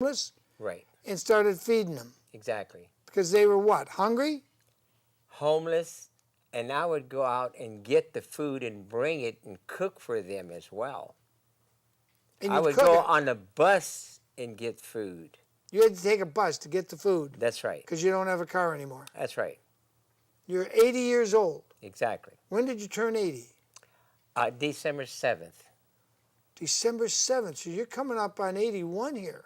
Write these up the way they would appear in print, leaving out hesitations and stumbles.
homeless Right. and started feeding them. Exactly. Because they were what? Hungry? Homeless, and I would go out and get the food and bring it and cook for them as well. And I you'd would cook go it. on the bus and get food. You had to take a bus to get the food. That's right. Because you don't have a car anymore. That's right. You're 80 years old. Exactly. When did you turn 80? December 7th. December 7th. So you're coming up on 81 here.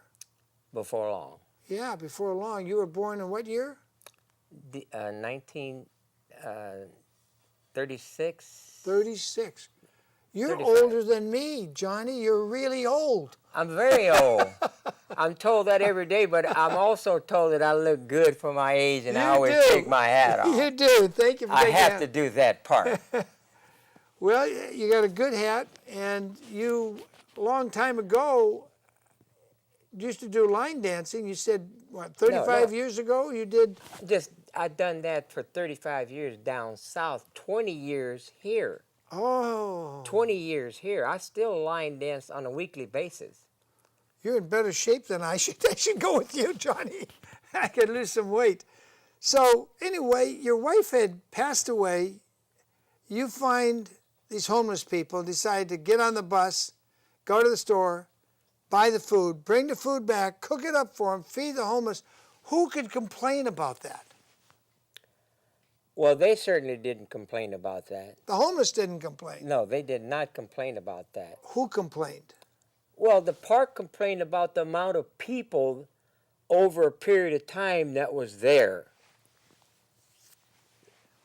Before long. Yeah, before long. You were born in what year? 1936. 36. You're 35. older than me, Johnny. You're really old. I'm very old. I'm told that every day, but I'm also told that I look good for my age, and I always take my hat off. You do. Thank you for I taking have to do that part. Well, you got a good hat, and you, a long time ago, used to do line dancing. You said, what, 35 years ago you did? I've done that for 35 years down south, 20 years here. Oh. 20 years here. I still line dance on a weekly basis. You're in better shape than I should. I should go with you, Johnny. I could lose some weight. So anyway, your wife had passed away. You find these homeless people, decide to get on the bus, go to the store, buy the food, bring the food back, cook it up for them, feed the homeless. Who could complain about that? Well, they certainly didn't complain about that. The homeless didn't complain. No, they did not complain about that. Who complained? Well, the park complained about the amount of people over a period of time that was there.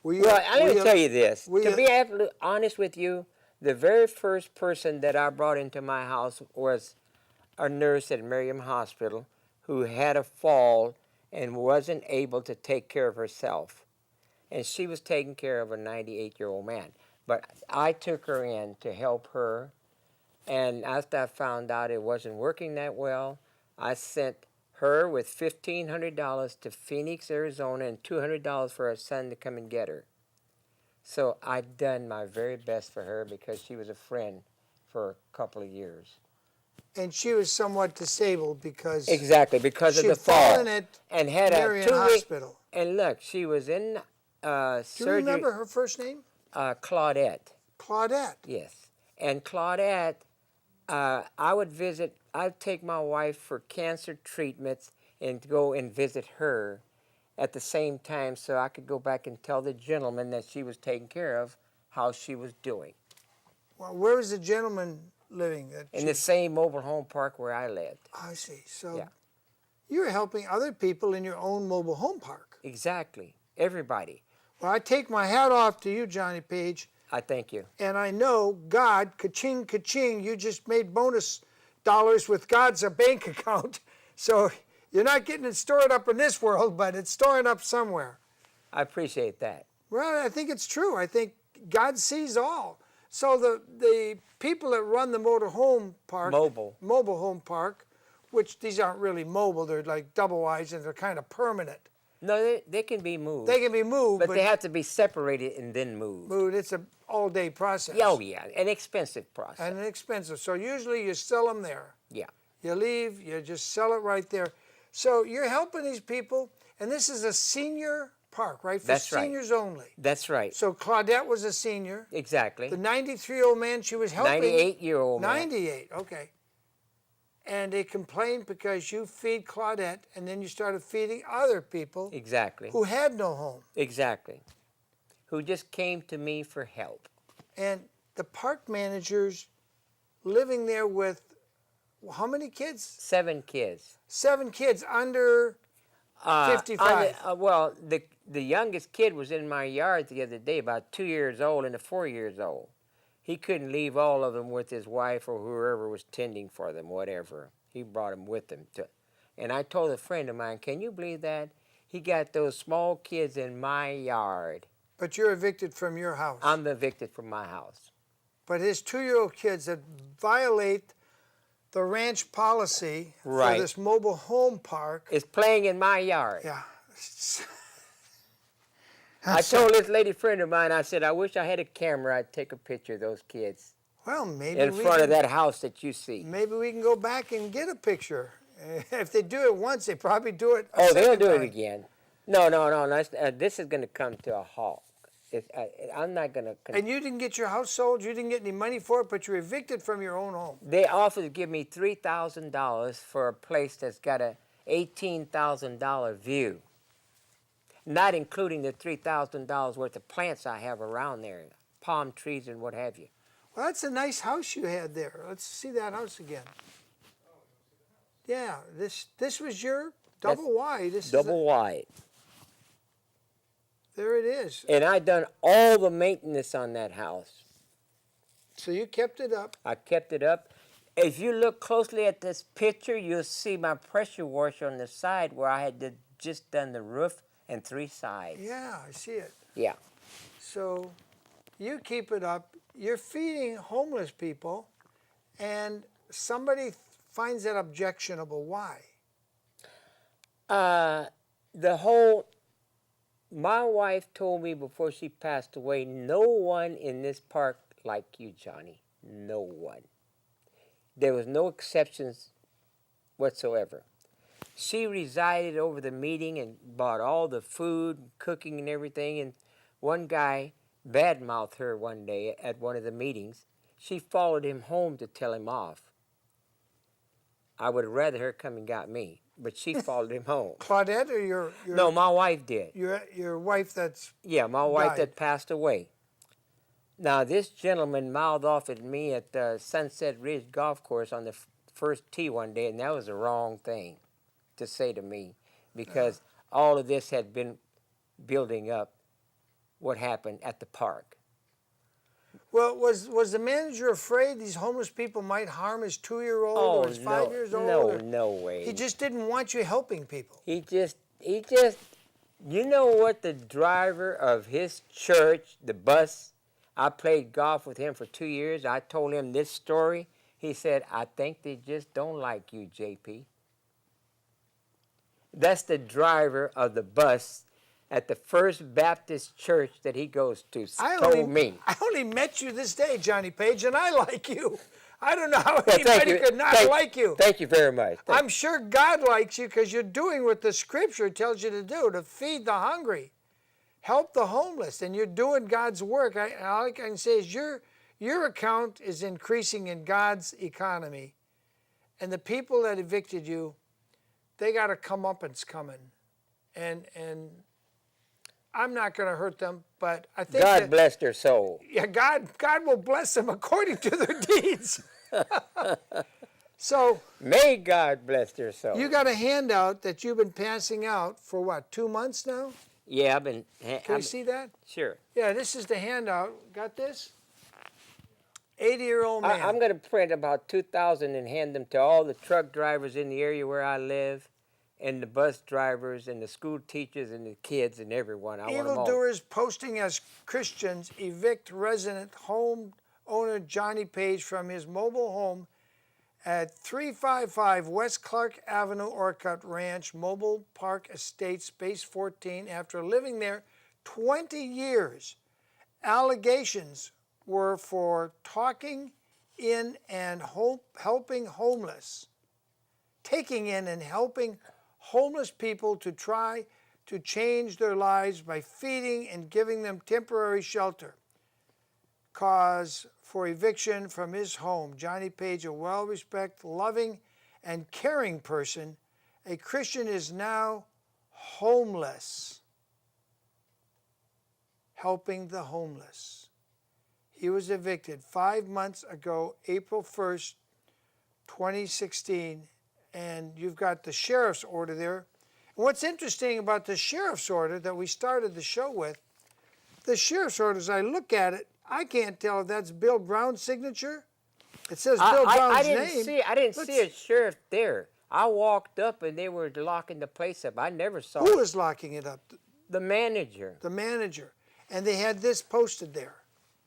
Well, let me tell you this. To be absolutely honest with you, the very first person that I brought into my house was a nurse at Miriam Hospital who had a fall and wasn't able to take care of herself. And she was taking care of a 98-year-old man. But I took her in to help her. And after I found out it wasn't working that well, I sent her with $1,500 to Phoenix, Arizona, and $200 for her son to come and get her. So I'd done my very best for her because she was a friend for a couple of years. And she was somewhat disabled because... Exactly, because of the fall. She had fallen at and had Marion Hospital. And look, she was in surgery. Do you remember her first name? Claudette. Claudette? Yes. And Claudette, I'd take my wife for cancer treatments and go and visit her at the same time so I could go back and tell the gentleman that she was taking care of how she was doing. Well, where was the gentleman living? In the same mobile home park where I lived. I see. So yeah. You were helping other people in your own mobile home park. Exactly. Everybody. Well, I take my hat off to you, Johnny Page. I thank you. And I know God, ka-ching, ka-ching, you just made bonus dollars with God's bank account. So you're not getting it stored up in this world, but it's storing up somewhere. I appreciate that. Well, I think it's true. I think God sees all. So the people that run the mobile home park, which these aren't really mobile, they're like double wides and they're kind of permanent. No, they can be moved. They can be moved. But they have to be separated and then moved. It's an all-day process. Oh, yeah, an expensive process. And expensive. So usually you sell them there. Yeah. You leave, you just sell it right there. So you're helping these people, and this is a senior park, right? For seniors only. That's right. So Claudette was a senior. Exactly. The 93-year-old man she was helping. 98-year-old man. 98, okay. And they complained because you feed Claudette, and then you started feeding other people. Exactly. Who had no home. Exactly. Who just came to me for help. And the park managers living there with how many kids? 7 kids. 7 kids under 55. Well, the youngest kid was in my yard the other day, about 2 years old and 4 years old. He couldn't leave all of them with his wife or whoever was tending for them, whatever. He brought them with him. And I told a friend of mine, can you believe that? He got those small kids in my yard. But you're evicted from your house. I'm evicted from my house. But his 2-year-old kids that violate the ranch policy for this mobile home park. Is playing in my yard. Yeah. I told this lady friend of mine, I said, I wish I had a camera, I'd take a picture of those kids. Well, maybe in front of that house that you see. Maybe we can go back and get a picture If they do it once, they probably do it a Oh, they'll second do time. it again. No. This is going to come to a halt. I'm not going to. And you didn't get your house sold. You didn't get any money for it, but you're evicted from your own home. They offered to give me $3,000 for a place that's got a $18,000 view, not including the $3,000 worth of plants I have around there, palm trees and what have you. Well, that's a nice house you had there. Let's see that house again. Yeah, this was your double wide. This Double wide. There it is. And I done all the maintenance on that house. So you kept it up. I kept it up. If you look closely at this picture, you'll see my pressure washer on the side where I had just done the roof and 3 sides. Yeah, I see it. Yeah. So you keep it up. You're feeding homeless people, and somebody finds that objectionable. Why? My wife told me before she passed away, no one in this park like you, Johnny. No one. There was no exceptions whatsoever. She resided over the meeting and bought all the food, cooking and everything, and one guy badmouthed her one day at one of the meetings. She followed him home to tell him off. I would have rather her come and got me, but she followed him home. Claudette or your No, my wife did. Your wife that's my wife died. that passed away. Now, this gentleman mouthed off at me at the Sunset Ridge Golf Course on the first tee one day, and that was the wrong thing to say to me because all of this had been building up what happened at the park. Well, was the manager afraid these homeless people might harm his 2-year-old or his 5 years old? No way. He just didn't want you helping people. He just, you know what the driver of his church, the bus, I played golf with him for 2 years. I told him this story. He said, I think they just don't like you, JP. That's the driver of the bus at the First Baptist Church that he goes to, told me. I only met you this day, Johnny Page, and I like you. I don't know how anybody could not like you. Thank you very much. I'm sure God likes you because you're doing what the Scripture tells you to do, to feed the hungry, help the homeless, and you're doing God's work. All I can say is your account is increasing in God's economy, and the people that evicted you, they got a comeuppance coming, and I'm not going to hurt them, but I think God bless their soul. Yeah, God will bless them according to their deeds. So may God bless their soul. You got a handout that you've been passing out for what, 2 months now? Yeah, I've been. Can you see that? Sure. Yeah, this is the handout. Got this? 80-year-old man. I'm going to print about 2,000 and hand them to all the truck drivers in the area where I live, and the bus drivers, and the school teachers, and the kids, and everyone. I want them all. Evildoers posting as Christians evict resident home owner Johnny Page from his mobile home at 355 West Clark Avenue, Orcutt Ranch, Mobile Park Estate, Space 14, after living there 20 years. Allegations were for talking in and helping homeless, taking in and helping homeless people to try to change their lives by feeding and giving them temporary shelter. Cause for eviction from his home. Johnny Page, a well-respected, loving, and caring person, a Christian, is now homeless, helping the homeless. He was evicted 5 months ago, April 1st, 2016, and you've got the sheriff's order there. And what's interesting about the sheriff's order that we started the show with, the sheriff's order, as I look at it, I can't tell if that's Bill Brown's signature. It says Bill Brown's name. I didn't see a sheriff there. I walked up and they were locking the place up. I never saw Who was locking it up? The manager. The manager. And they had this posted there.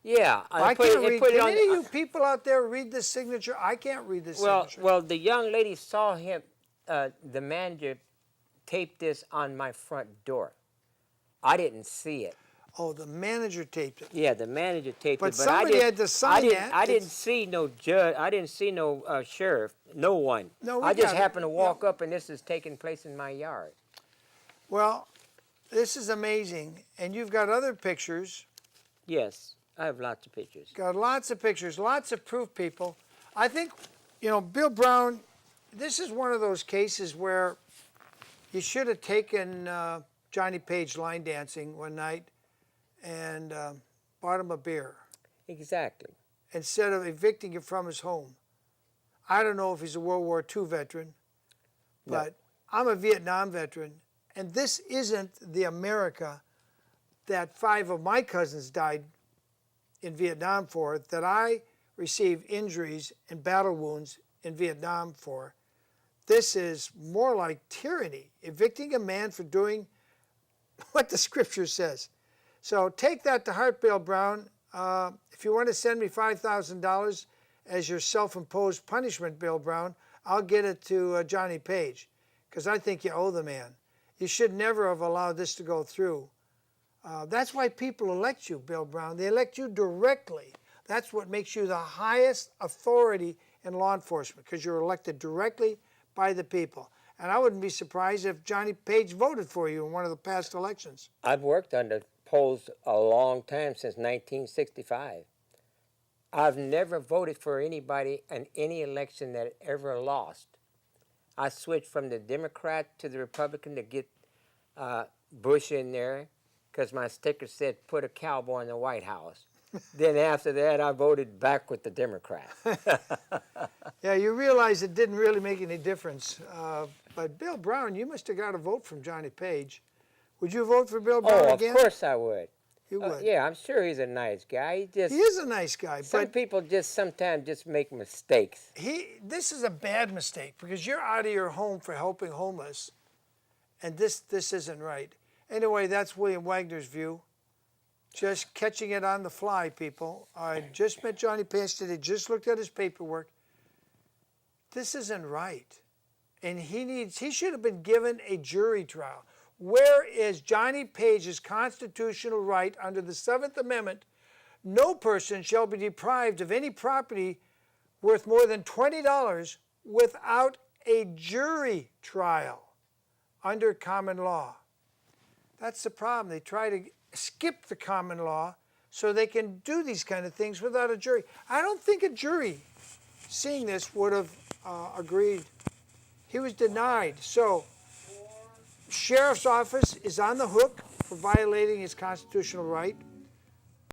Yeah. I can't read. Can any of you people out there read this signature? I can't read this signature. Well, the young lady saw him, the manager taped this on my front door. I didn't see it. Oh, the manager taped it. Yeah, the manager taped But it. But somebody had to sign that. I didn't see no judge. I didn't see no sheriff. No one. No, I just got it. happened to walk up, and this is taking place in my yard. Well, this is amazing. And you've got other pictures. Yes, I have lots of pictures. Got lots of pictures, lots of proof, people. I think, Bill Brown, this is one of those cases where you should have taken Johnny Page line dancing one night and bought him a beer. Exactly. Instead of evicting him from his home. I don't know if he's a World War II veteran, but no. I'm a Vietnam veteran, and this isn't the America that 5 of my cousins died in Vietnam for, that I received injuries and battle wounds in Vietnam for. This is more like tyranny, evicting a man for doing what the scripture says. So take that to heart, Bill Brown. If you want to send me $5,000 as your self-imposed punishment, Bill Brown, I'll get it to Johnny Page, because I think you owe the man. You should never have allowed this to go through. That's why people elect you, Bill Brown. They elect you directly. That's what makes you the highest authority in law enforcement, because you're elected directly by the people. And I wouldn't be surprised if Johnny Page voted for you in one of the past elections. I've worked on the polls a long time, since 1965. I've never voted for anybody in any election that ever lost. I switched from the Democrat to the Republican to get Bush in there, because my sticker said, put a cowboy in the White House. Then after that, I voted back with the Democrat. Yeah, you realize it didn't really make any difference. But Bill Brown, you must have got a vote from Johnny Page. Would you vote for Bill Brown again? Oh, of course I would. You would? Yeah, I'm sure he's a nice guy. He is a nice guy. Some people sometimes just make mistakes. This is a bad mistake, because you're out of your home for helping homeless, and this isn't right. Anyway, that's William Wagner's view. Just catching it on the fly, people. I just met Johnny Page today, just looked at his paperwork. This isn't right. And he should have been given a jury trial. Where is Johnny Page's constitutional right under the 7th Amendment? No person shall be deprived of any property worth more than $20 without a jury trial under common law. That's the problem. They try to skip the common law so they can do these kind of things without a jury. I don't think a jury, seeing this, would have agreed. He was denied. So, Sheriff's Office is on the hook for violating his constitutional right.